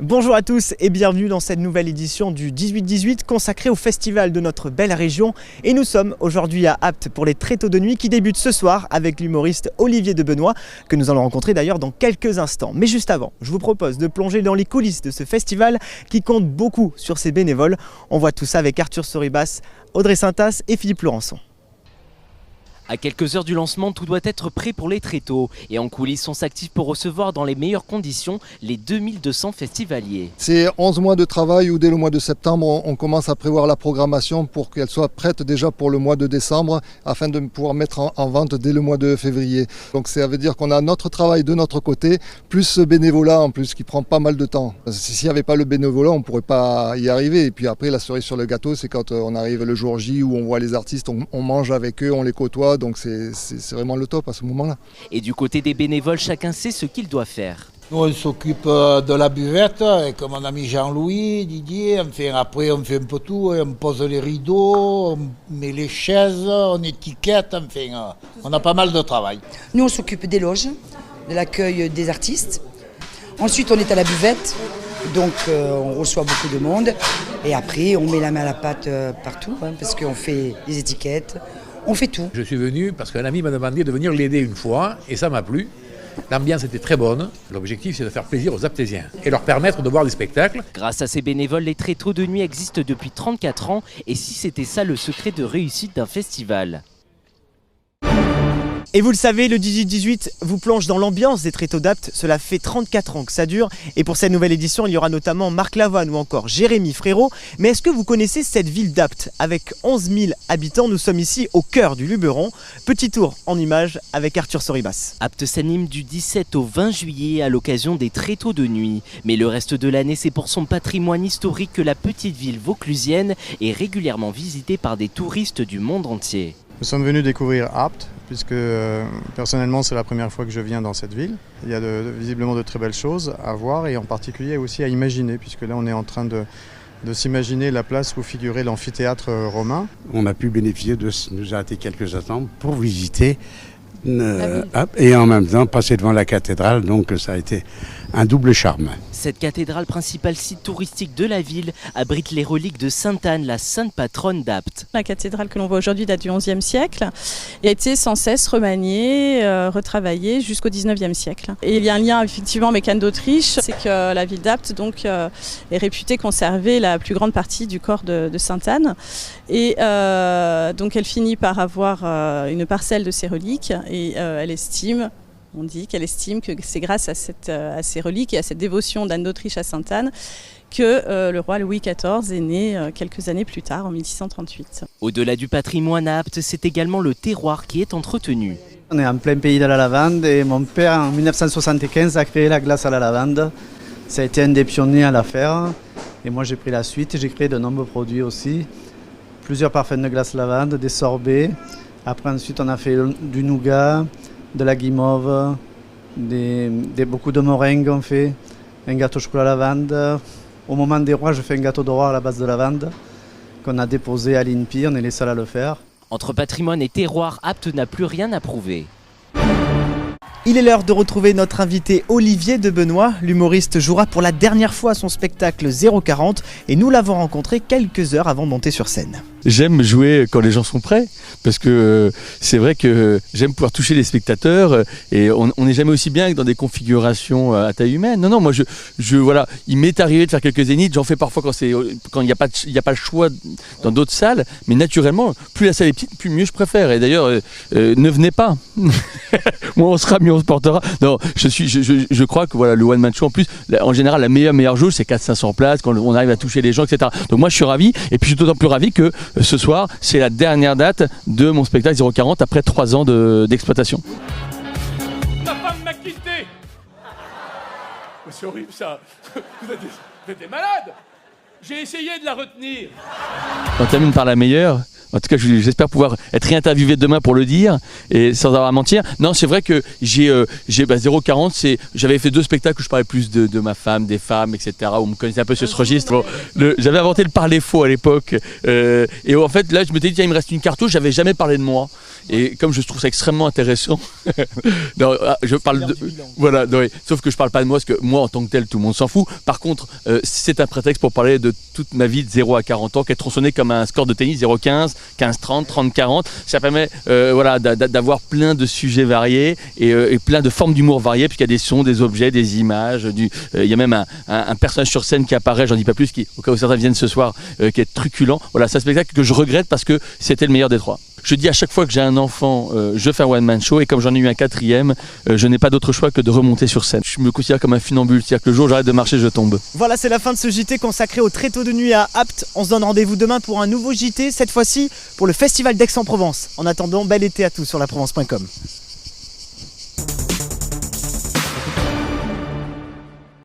Bonjour à tous et bienvenue dans cette nouvelle édition du 18-18 consacrée au festival de notre belle région. Et nous sommes aujourd'hui à Apt pour les Tréteaux de nuit qui débutent ce soir avec l'humoriste Olivier de Benoît que nous allons rencontrer d'ailleurs dans quelques instants. Mais juste avant, je vous propose de plonger dans les coulisses de ce festival qui compte beaucoup sur ses bénévoles. On voit tout ça avec Arthur Soribas, Audrey Saintas et Philippe Laurençon. À quelques heures du lancement, tout doit être prêt pour les tréteaux. Et en coulisses, on s'active pour recevoir dans les meilleures conditions les 2200 festivaliers. C'est 11 mois de travail où dès le mois de septembre, on commence à prévoir la programmation pour qu'elle soit prête déjà pour le mois de décembre afin de pouvoir mettre en vente dès le mois de février. Donc ça veut dire qu'on a notre travail de notre côté, plus ce bénévolat en plus qui prend pas mal de temps. S'il n'y avait pas le bénévolat, on ne pourrait pas y arriver. Et puis après, la cerise sur le gâteau, c'est quand on arrive le jour J où on voit les artistes, on mange avec eux, on les côtoie. Donc c'est vraiment le top à ce moment-là. Et du côté des bénévoles, chacun sait ce qu'il doit faire. Nous, on s'occupe de la buvette avec mon ami Jean-Louis, Didier. Après, on fait un peu tout. On pose les rideaux, on met les chaises, on étiquette. On a pas mal de travail. Nous, on s'occupe des loges, de l'accueil des artistes. Ensuite, on est à la buvette. Donc, on reçoit beaucoup de monde. Et après, on met la main à la pâte partout parce qu'on fait les étiquettes. On fait tout. Je suis venu parce qu'un ami m'a demandé de venir l'aider une fois et ça m'a plu. L'ambiance était très bonne. L'objectif, c'est de faire plaisir aux Aptésiens et leur permettre de voir des spectacles. Grâce à ces bénévoles, les Tréteaux de nuit existent depuis 34 ans. Et si c'était ça le secret de réussite d'un festival ? Et vous le savez, le 18-18 vous plonge dans l'ambiance des Tréteaux d'Apt. Cela fait 34 ans que ça dure. Et pour cette nouvelle édition, il y aura notamment Marc Lavoine ou encore Jérémy Frérot. Mais est-ce que vous connaissez cette ville d'Apt ? Avec 11 000 habitants, nous sommes ici au cœur du Luberon. Petit tour en images avec Arthur Soribas. Apt s'anime du 17 au 20 juillet à l'occasion des Tréteaux de nuit. Mais le reste de l'année, c'est pour son patrimoine historique que la petite ville vauclusienne est régulièrement visitée par des touristes du monde entier. Nous sommes venus découvrir Apt, puisque personnellement c'est la première fois que je viens dans cette ville. Il y a visiblement de très belles choses à voir et en particulier aussi à imaginer, puisque là on est en train de s'imaginer la place où figurait l'amphithéâtre romain. On a pu bénéficier de nous arrêter quelques instants pour visiter et en même temps passer devant la cathédrale, donc ça a été un double charme. Cette cathédrale, principal site touristique de la ville, abrite les reliques de Sainte Anne, la sainte patronne d'Apt. La cathédrale que l'on voit aujourd'hui date du XIe siècle et a été sans cesse remaniée, retravaillée jusqu'au XIXe siècle. Et il y a un lien effectivement avec Anne d'Autriche, c'est que la ville d'Apt donc, est réputée conserver la plus grande partie du corps de Sainte Anne. Et donc elle finit par avoir une parcelle de ses reliques et on dit qu'elle estime que c'est grâce à ces reliques et à cette dévotion d'Anne d'Autriche à Sainte Anne que le roi Louis XIV est né quelques années plus tard, en 1638. Au-delà du patrimoine à Apt, c'est également le terroir qui est entretenu. On est en plein pays de la lavande et mon père, en 1975, a créé la glace à la lavande. Ça a été un des pionniers à la faire. Et moi, j'ai pris la suite. J'ai créé de nombreux produits aussi. Plusieurs parfums de glace lavande, des sorbets. Après, ensuite, on a fait du nougat, de la guimauve, beaucoup de meringues on fait, un gâteau au chocolat lavande. Au moment des rois, je fais un gâteau de roi à la base de lavande qu'on a déposé à l'INPI, on est les seuls à le faire. Entre patrimoine et terroir, Apt n'a plus rien à prouver. Il est l'heure de retrouver notre invité Olivier de Benoît. L'humoriste jouera pour la dernière fois son spectacle 040 et nous l'avons rencontré quelques heures avant de monter sur scène. J'aime jouer quand les gens sont prêts parce que c'est vrai que j'aime pouvoir toucher les spectateurs et on n'est jamais aussi bien que dans des configurations à taille humaine. Non, moi voilà, il m'est arrivé de faire quelques zéniths, j'en fais parfois quand il n'y a pas le choix dans d'autres salles, mais naturellement, plus la salle est petite, plus mieux je préfère. Et d'ailleurs, ne venez pas. Moi, on sera mieux, on se portera. Non, je crois que voilà, le one man show en plus, en général, la meilleure jauge, c'est 400-500 places quand on arrive à toucher les gens, etc. Donc moi, je suis ravi et puis je suis d'autant plus ravi que ce soir, c'est la dernière date de mon spectacle 040 après 3 ans d'exploitation. Ma femme m'a quitté. C'est horrible ça. Vous êtes des malades. J'ai essayé de la retenir. On termine par la meilleure. En tout cas, j'espère pouvoir être réinterviewé demain pour le dire et sans avoir à mentir. Non, c'est vrai que j'ai 0,40. J'avais fait 2 spectacles où je parlais plus de ma femme, des femmes, etc. Où on me connaissait un peu sur ce registre. J'avais inventé le parler faux à l'époque. Et en fait, là, je m'étais dit, tiens, il me reste une cartouche. J'avais jamais parlé de moi. Et comme je trouve ça extrêmement intéressant, non, je parle de, voilà, non, sauf que je parle pas de moi, parce que moi, en tant que tel, tout le monde s'en fout. Par contre, c'est un prétexte pour parler de toute ma vie de 0 à 40 ans, qui est tronçonnée comme un score de tennis, 0,15, 15-30, 30-40. Ça permet voilà, d'avoir plein de sujets variés et plein de formes d'humour variées, puisqu'il y a des sons, des objets, des images. Il y a même un personnage sur scène qui apparaît, j'en dis pas plus, au cas où certains viennent ce soir, qui est truculent. Voilà, c'est un spectacle que je regrette parce que c'était le meilleur des 3. Je dis à chaque fois que j'ai un enfant, je fais un one-man show, et comme j'en ai eu un 4e, je n'ai pas d'autre choix que de remonter sur scène. Je me considère comme un funambule, c'est-à-dire que le jour où j'arrête de marcher, je tombe. Voilà, c'est la fin de ce JT consacré au tréteaux de nuit à Apt. On se donne rendez-vous demain pour un nouveau JT, cette fois-ci pour le Festival d'Aix-en-Provence. En attendant, bel été à tous sur laprovence.com.